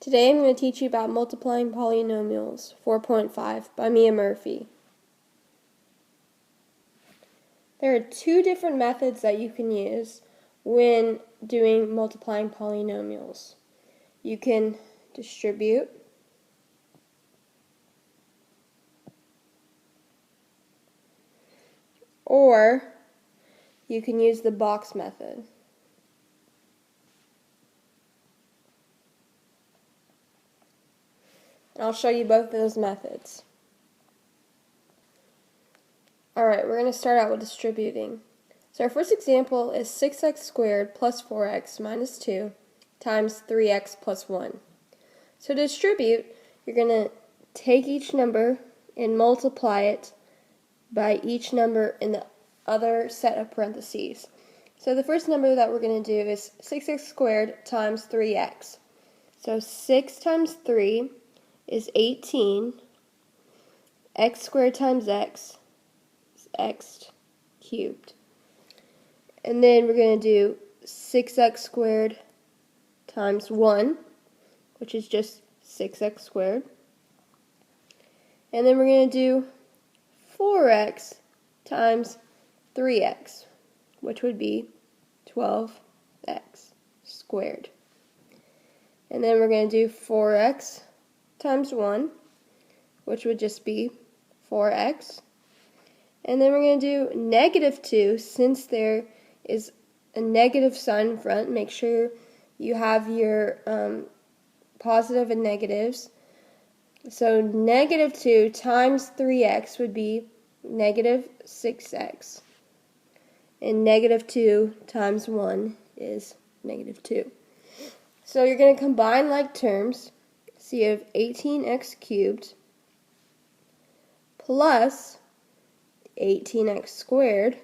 Today I'm going to teach you about multiplying polynomials, 4.5 by Mia Murphy. There are two different methods that you can use when doing multiplying polynomials. You can distribute, or you can use the box method. I'll show you both of those methods. Alright, we're going to start out with distributing. So our first example is 6x squared plus 4x minus 2 times 3x plus 1. So to distribute, you're going to take each number and multiply it by each number in the other set of parentheses. So the first number that we're going to do is 6x squared times 3x. So 6 times 3 is 18. X squared times x is x cubed. And then we're going to do 6x squared times 1, which is just 6x squared. And then we're going to do 4x times 3x, which would be 12x squared. And then we're going to do 4x times 1, which would just be 4x. And then we're going to do negative 2, since there is a negative sign in front. Make sure you have your positive and negatives. So negative 2 times 3x would be negative 6x. And negative 2 times 1 is negative 2. So you're going to combine like terms. So you have 18x cubed plus 18x squared.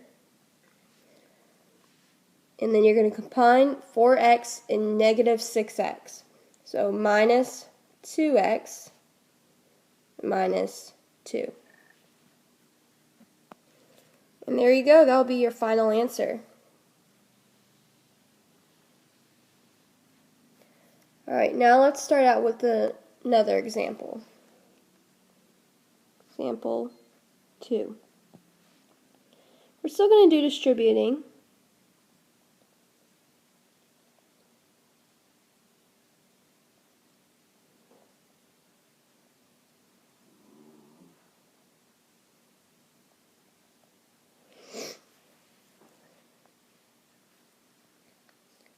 And then you're going to combine 4x and negative 6x. So minus 2x minus 2. And there you go. That'll be your final answer. Alright, now let's start out with another example. Example 2. We're still going to do distributing.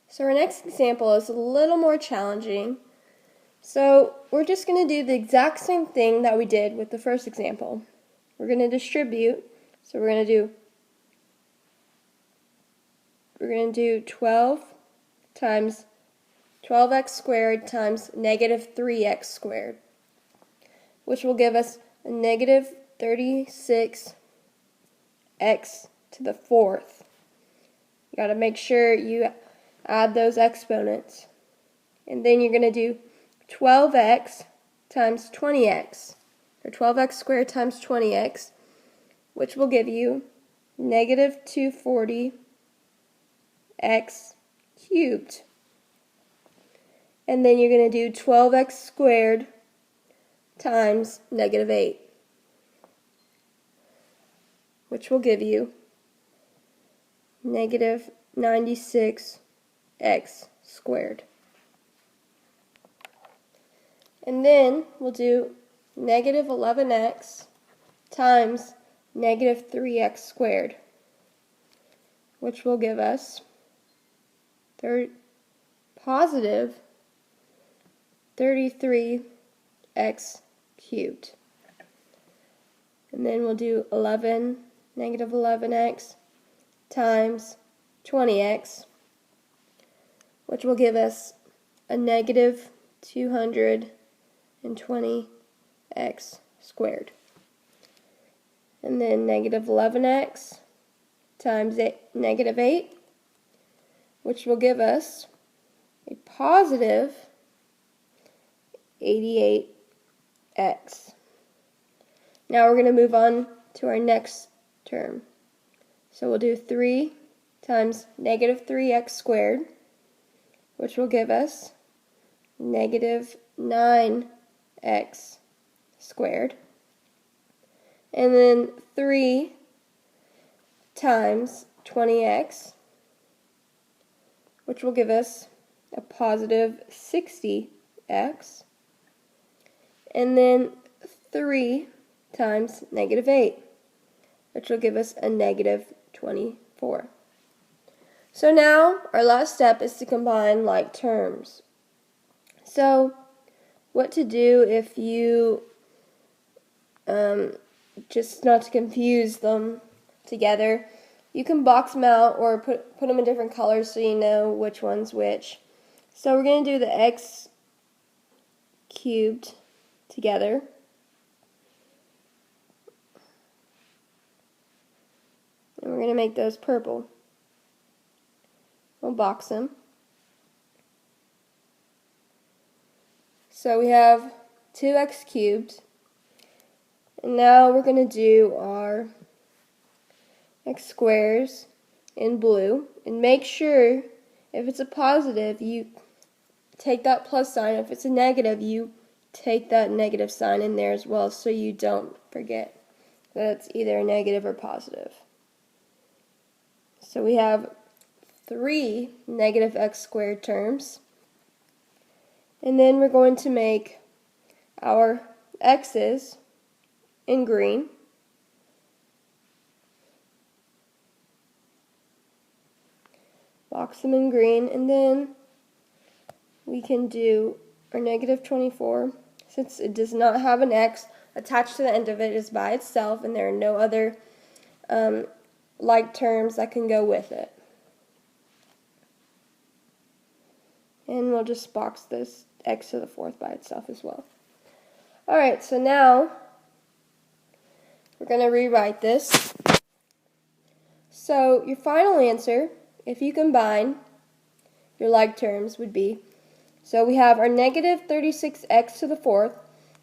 So our next example is a little more challenging. So we're just going to do the exact same thing that we did with the first example. We're going to distribute. So we're going to do 12 times 12x squared times negative 3x squared, which will give us a negative 36x to the fourth. You got to make sure you add those exponents. And then you're going to do 12x times 20x, or 12x squared times 20x, which will give you negative 240x cubed. And then you're going to do 12x squared times negative 8, which will give you negative 96x squared. And then we'll do negative 11x times negative 3x squared, which will give us positive 33x cubed. And then we'll do negative 11x times 20x, which will give us a negative 220x squared. And then negative 11x times negative 8, which will give us a positive 88x. Now we're going to move on to our next term. So we'll do 3 times negative 3x squared, which will give us negative 9x squared. And then 3 times 20x, which will give us a positive 60x. And then 3 times negative 8, which will give us a negative 24. So now our last step is to combine like terms. So what to do if you, just not to confuse them together, you can box them out or put them in different colors so you know which one's which. So we're going to do the x cubed together. And we're going to make those purple. We'll box them. So we have 2x cubed. And now we're going to do our x squares in blue. And make sure if it's a positive, you take that plus sign. If it's a negative, you take that negative sign in there as well so you don't forget that it's either a negative or positive. So we have 3 negative x squared terms. And then we're going to make our x's in green. Box them in green, and then we can do our negative 24. Since it does not have an x attached to the end of it, it is by itself, and there are no other like terms that can go with it. And we'll just box this x to the 4th by itself as well. Alright, so now we're going to rewrite this. So your final answer, if you combine your like terms, would be, so we have our negative 36x to the 4th,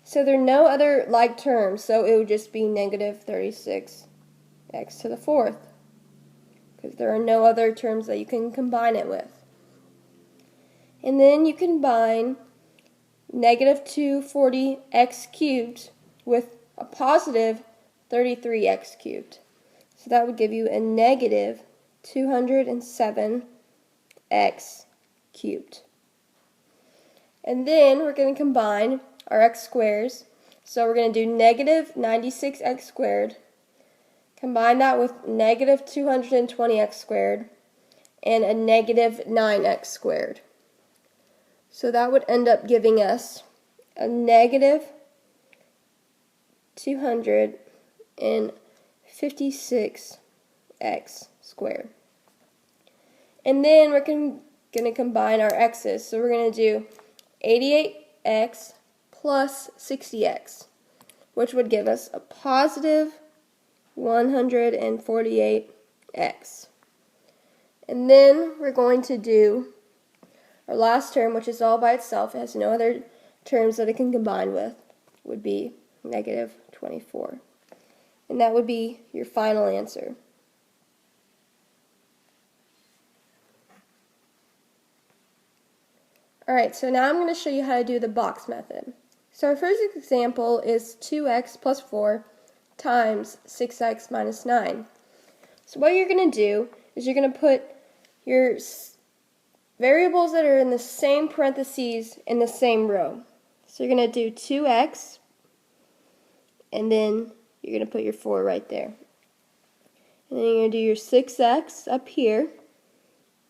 so there are no other like terms, so it would just be negative 36x to the 4th, because there are no other terms that you can combine it with. And then you combine negative 240x cubed with a positive 33x cubed. So that would give you a negative 207x cubed. And then we're going to combine our x squares. So we're going to do negative 96x squared. Combine that with negative 220x squared and a negative 9x squared. So that would end up giving us a negative 256x squared. And then we're going to combine our x's. So we're going to do 88x plus 60x, which would give us a positive 148x. And then we're going to do our last term, which is all by itself. It has no other terms that it can combine with, would be negative 24. And that would be your final answer. Alright, so now I'm going to show you how to do the box method. So our first example is 2x plus 4 times 6x minus 9. So what you're going to do is you're going to put your variables that are in the same parentheses in the same row. So you're going to do 2x, and then you're going to put your 4 right there. And then you're going to do your 6x up here,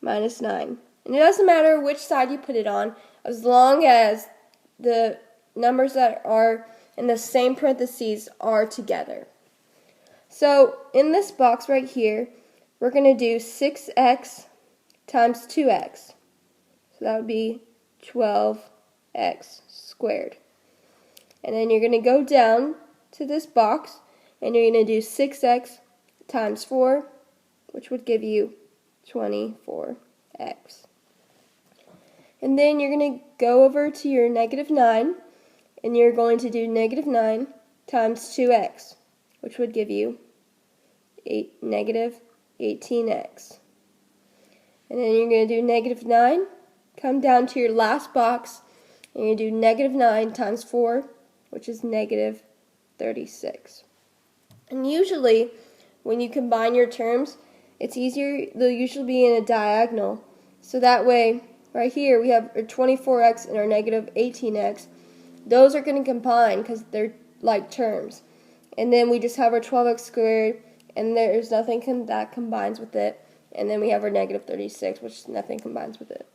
minus 9. And it doesn't matter which side you put it on, as long as the numbers that are in the same parentheses are together. So in this box right here, we're going to do 6x times 2x. So that would be 12x squared. And then you're going to go down to this box, and you're going to do 6x times 4, which would give you 24x. And then you're going to go over to your negative 9, and you're going to do negative 9 times 2x, which would give you negative 18x. And then you're going to do negative 9, come down to your last box, And you're going to do negative 9 times 4, which is negative 36. And usually, when you combine your terms, it's easier. They'll usually be in a diagonal. So that way, right here, we have our 24x and our negative 18x. Those are going to combine because they're like terms. And then we just have our 12x squared, and there's nothing that combines with it. And then we have our negative 36, which nothing combines with it.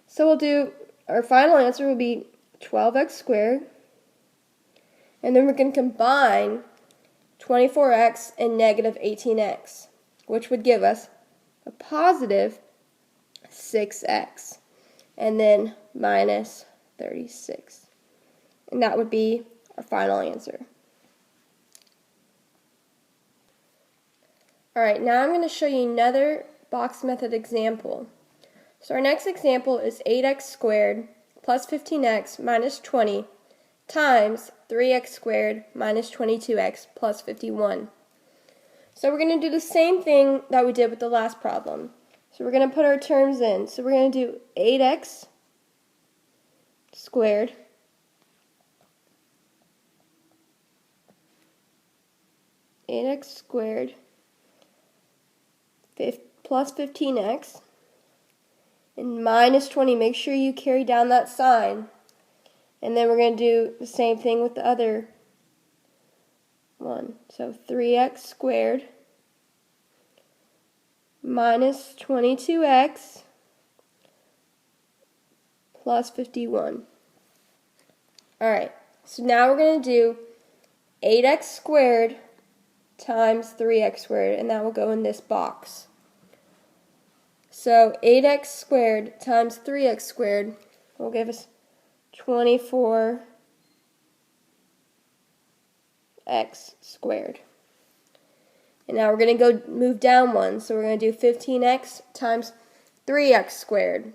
So we'll do, our final answer will be 12x squared. And then we're going to combine 24x and negative 18x, which would give us a positive 6x. And then minus 36. And that would be our final answer. Alright, now I'm going to show you another box method example. So our next example is 8x squared plus 15x minus 20 times 3x squared minus 22x plus 51. So we're going to do the same thing that we did with the last problem. So we're going to put our terms in. So we're going to do 8x squared plus 15x and minus 20. Make sure you carry down that sign. And then we're going to do the same thing with the other one. So 3x squared minus 22x plus 51. Alright, so now we're going to do 8x squared times 3x squared, and that will go in this box. So 8x squared times 3x squared will give us 24x squared. And now we're going to go move down one, so we're going to do 15x times 3x squared,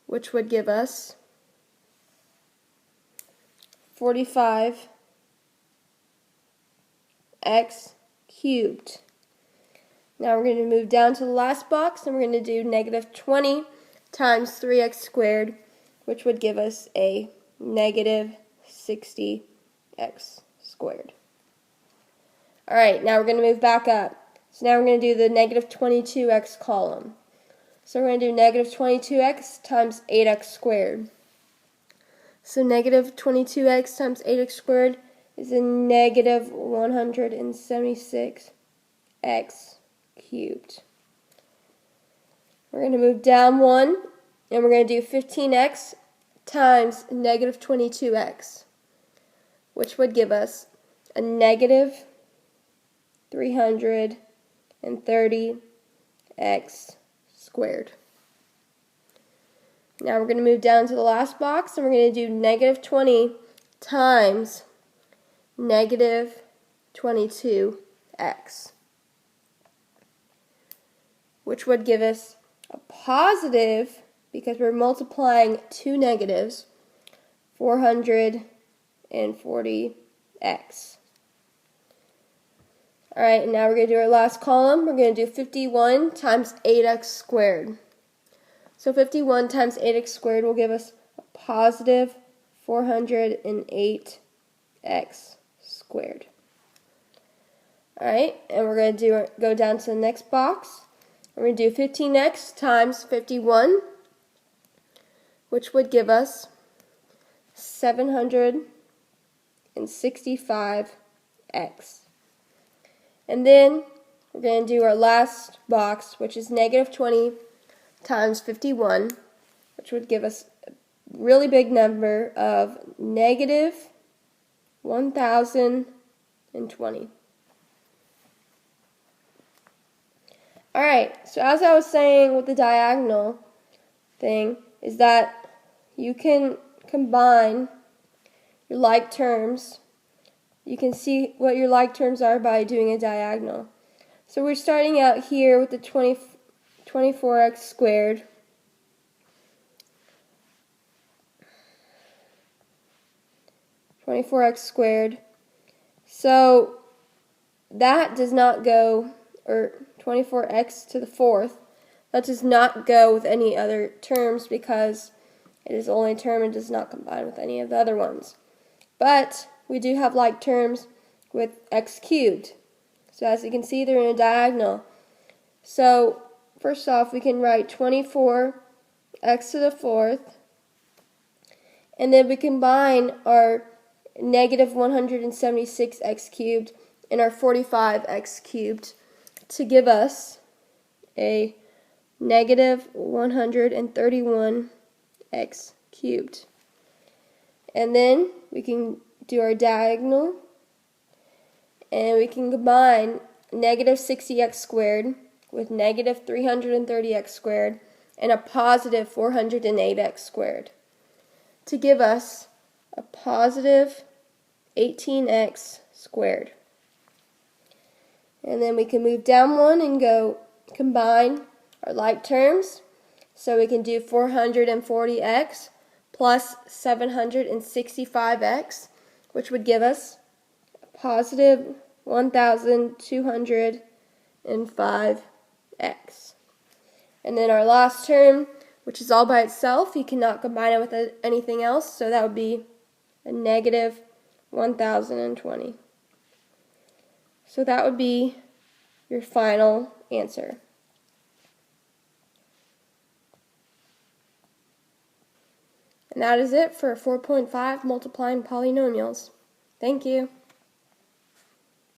which would give us 45x cubed. Now we're going to move down to the last box, and we're going to do negative 20 times 3x squared, which would give us a negative 60x squared. Alright, now we're going to move back up. So now we're going to do the negative 22x column. So we're going to do negative 22x times 8x squared. So negative 22x times 8x squared is a negative 176x cubed. We're going to move down one, and we're going to do 15x times negative 22x, which would give us a negative 330x squared. Now we're going to move down to the last box, and we're going to do negative 20 times negative 22x, which would give us a positive, because we're multiplying two negatives, 440x. Alright, and now we're going to do our last column. We're going to do 51 times 8x squared. So 51 times 8x squared will give us a positive 408x squared. Alright, and we're going to go down to the next box. We're going to do 15x times 51, which would give us 765x. And then we're going to do our last box, which is negative 20 times 51, which would give us a really big number of negative 1020. Alright, so as I was saying with the diagonal thing, is that you can combine your like terms. You can see what your like terms are by doing a diagonal. So we're starting out here with the 24x squared. So that does not go, or 24x to the fourth, that does not go with any other terms because It is the only term and does not combine with any of the other ones. But we do have like terms with x cubed. So as you can see, they're in a diagonal. So first off, we can write 24x to the fourth, and then we combine our negative 176x cubed and our 45x cubed to give us a negative 131x cubed. And then we can do our diagonal, and we can combine negative 60x squared with negative 330x squared and a positive 408x squared to give us a positive 18x squared. And then we can move down one and go combine our like terms. So we can do 440x plus 765x, which would give us a positive 1205x. And then our last term, which is all by itself, you cannot combine it with anything else, so that would be a negative 1020. So that would be your final answer. And that is it for 4.5 multiplying polynomials. Thank you.